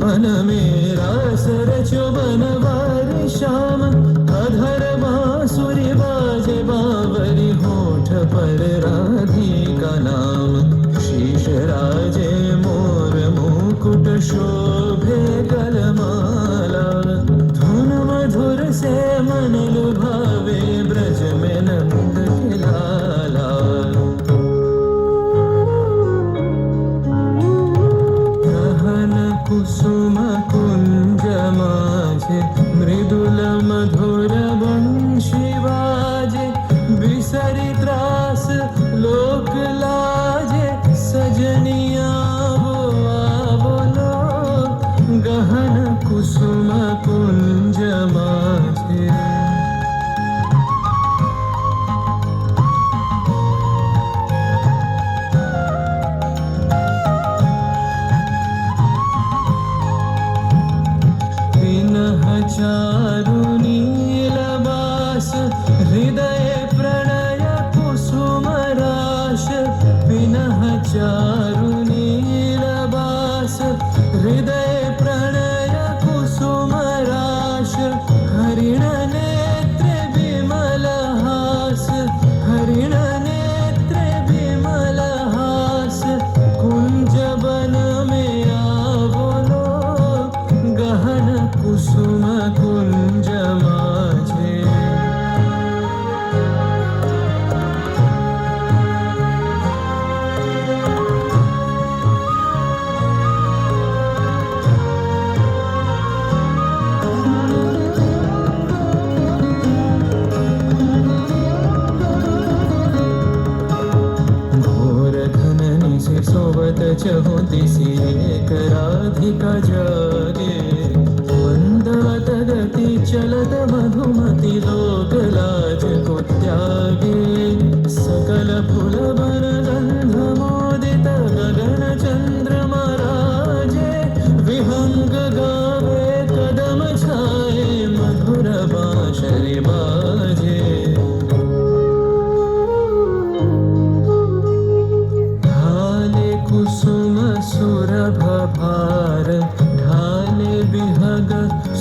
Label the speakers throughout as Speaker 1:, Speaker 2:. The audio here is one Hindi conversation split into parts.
Speaker 1: बन मेरा सरचो बनवार श्याम अधर बांसुरी बाजे बावरी होठ पर राधिका नाम शीश राजे मोर मुकुट शोभे गलमाला धुन मधुर से मन लुभावे ब्रज में नंद के लाला कुसुम कुंज माझे मृदुल मधुर वंशी बाजे बिसरी त्रास लोक लाजे सजनिया बोलो गहन कुसुम कुंज माझे चारु नीलबास हृदय प्रणय कुसुम राश पिनह चारु नीलबास हृदय प्रणय कुसुम राश हरिण नेत्र विमल हास हरिण नेत्र विमल हास कुंज वन में आवलो गहन कुसुम कुंज माझे घोर घन से सोवत चहु दिसी एक राधिका जागे मंदवत गति चलत मधुमति लोक लाज को त्यागे सकल फूल वन गंध मोदित गगन चंद्रमा राजे विहंग गावे कदम छाए मधुर बांसुरी बाजे ढाले कुसुम सुरभ भार ढाले बिहग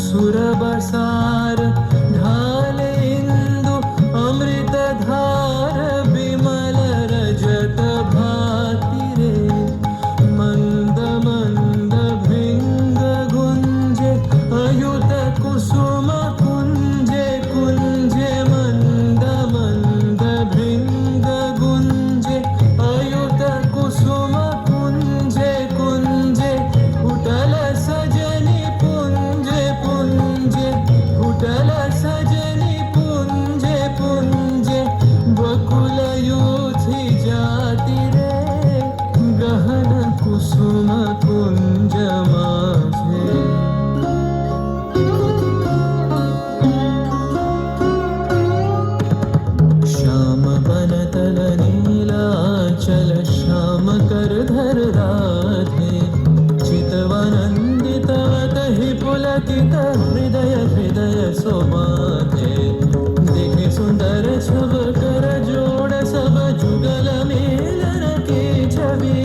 Speaker 1: सुरबसार ढाले इंदु अमृत धार विमल रजत भाति रे मंद मंद भृंग गुंजे अयुत कुसुम कुंजे कुंजे मंद मंद भृंग गुंजे अयुत कुसुम कुंजे कुंजे कुटल सजनी पुंजे पुंजे कुटल सजनी पुंजे पुंजे बकुल यूथी जाति रे गहन कुसुम कुंज माझे श्याम बनतल नीलाचल श्याम कर धर राधे चितवानंदित कहि पुलकित हृदय हृदय सोमाधे देखे सुंदर छब कर जोड़ सब जुगल मेलन के छवि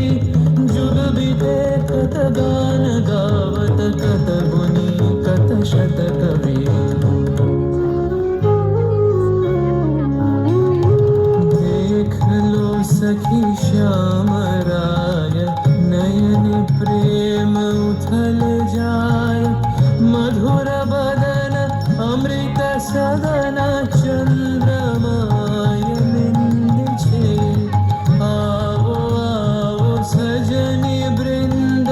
Speaker 1: जुग बीते कत गान गावत कत गुनी कत शत कवि देख लो सखी श्याम राय नयन प्रेम उथल जाय मधुर बदन अमृत सदन चंद्रमाय बिंद छे आवो आवो सजनी वृंद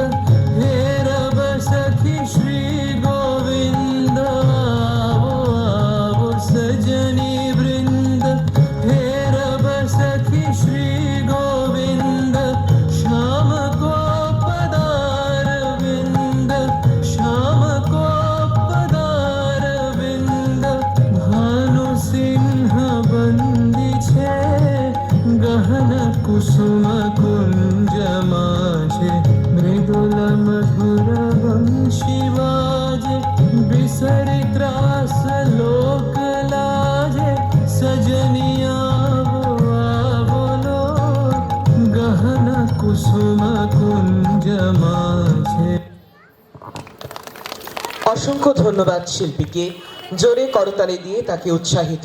Speaker 1: हे रब सखी श्री गोविंद आवो आवो सजनी वृंद हे रब सखी श्री गोविंद श्याम को पदार মাঝে।
Speaker 2: অসংখ্য ধন্যবাদ শিল্পীকে, জোরে করতালি দিয়ে তাকে উৎসাহিত